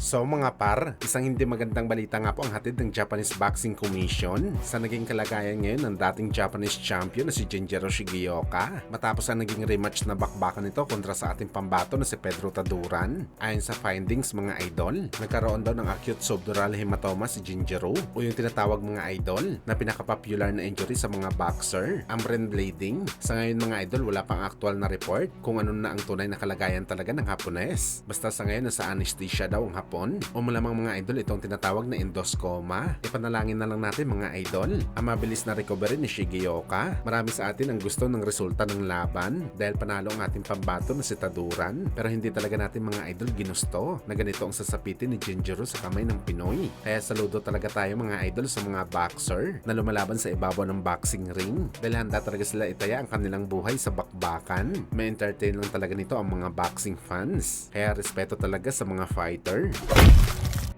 So mga par, isang hindi magandang balita nga po ang hatid ng Japanese Boxing Commission sa naging kalagayan ngayon ng dating Japanese champion na si Genjiro Shigeoka matapos ang naging rematch na bakbakan nito kontra sa ating pambato na si Pedro Taduran. Ayon sa findings mga idol, nagkaroon daw ng acute subdural hematoma si Genjiro o yung tinatawag mga idol na pinaka-popular na injury sa mga boxer, ang brain bleeding. Sa ngayon mga idol, wala pang actual na report kung ano na ang tunay na kalagayan talaga ng Hapones. Basta sa ngayon nasa anesthesia daw ang Hapon o malamang mga idol itong tinatawag na endoscoma. Ipanalangin na lang natin mga idol ang mabilis na recovery ni Shigeoka. Marami sa atin ang gusto ng resulta ng laban dahil panalo ang ating pambato na si Taduran, pero hindi talaga natin mga idol ginusto na ganito ang sasapitin ni Genjiro sa kamay ng Pinoy. Kaya saludo talaga tayo mga idol sa mga boxer na lumalaban sa ibabaw ng boxing ring dahil handa talaga sila itaya ang kanilang buhay sa bakbakan. May entertain lang talaga nito ang mga boxing fans, kaya respeto talaga sa mga fighter.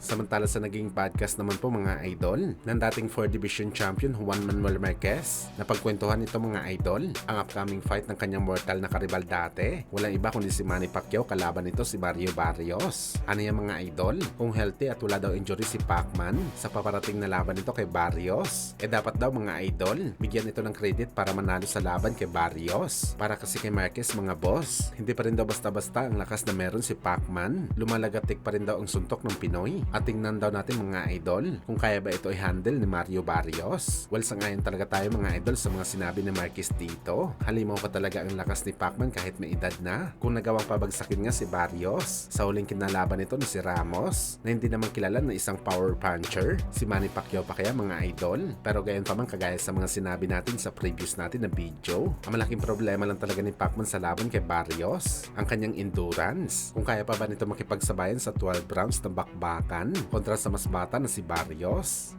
Samantala sa naging podcast naman po mga idol ng dating 4 Division Champion Juan Manuel Marquez, napagkwentuhan ito mga idol ang upcoming fight ng kanyang mortal na karibal dati. Walang iba kundi si Manny Pacquiao, kalaban nito si Mario Barrios. Ano yan mga idol? Kung healthy at wala daw injury si Pacman sa paparating na laban nito kay Barrios, dapat daw mga idol bigyan ito ng credit para manalo sa laban kay Barrios. Para kasi kay Marquez mga boss, hindi pa rin daw basta-basta ang lakas na meron si Pacman. Lumalagatik pa rin daw ang suntok ng Pinoy. At tingnan daw natin mga idol kung kaya ba ito i-handle ni Mario Barrios. Well, sangayon talaga tayo mga idol sa mga sinabi ni Marquez dito. Halimaw pa talaga ang lakas ni Pacman kahit may edad na. Kung nagawang pabagsakin nga si Barrios sa huling kinalaban nito na si Ramos na hindi naman kilala na isang power puncher, si Manny Pacquiao pa kaya mga idol. Pero gayon pa man kagaya sa mga sinabi natin sa previous natin na video, ang malaking problema lang talaga ni Pacman sa laban kay Barrios, ang kanyang endurance. Kung kaya pa ba nito makipagsabayan sa 12 rounds na bakbakan kontra sa mas bata na si Barrios.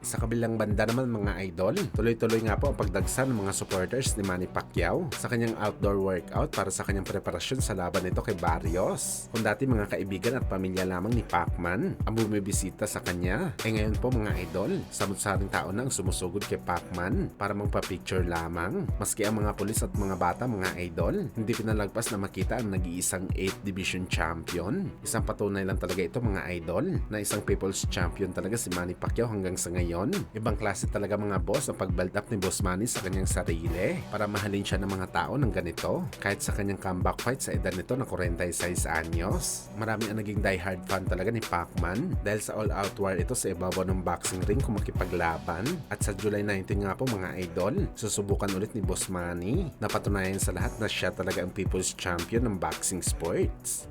Sa kabilang banda naman mga idol, tuloy-tuloy nga po ang pagdagsa ng mga supporters ni Manny Pacquiao sa kanyang outdoor workout para sa kanyang preparasyon sa laban nito kay Barrios. Kung dati mga kaibigan at pamilya lamang ni Pacman ang bumibisita sa kanya, ngayon po mga idol, samot-saring tao na ang sumusugod kay Pacman para magpa-picture lamang. Maski ang mga pulis at mga bata mga idol, hindi pinalagpas na makita ang nag-iisang 8th Division Champion. Isang patunay lang talaga ito mga idol na isang People's Champion talaga si Manny Pacquiao hanggang sa ngayon. Ibang klase talaga mga boss ang pag-build up ni Boss Manny sa kanyang sarili para mahalin siya ng mga tao ng ganito. Kahit sa kanyang comeback fight sa edad nito na 46 anyos, marami ang naging diehard fan talaga ni Pacman dahil sa all-out war ito sa ibabaw ng boxing ring kung makipaglaban. At sa July 19 nga po mga idol, susubukan ulit ni Boss Manny na patunayan sa lahat na siya talaga ang People's Champion ng boxing sports.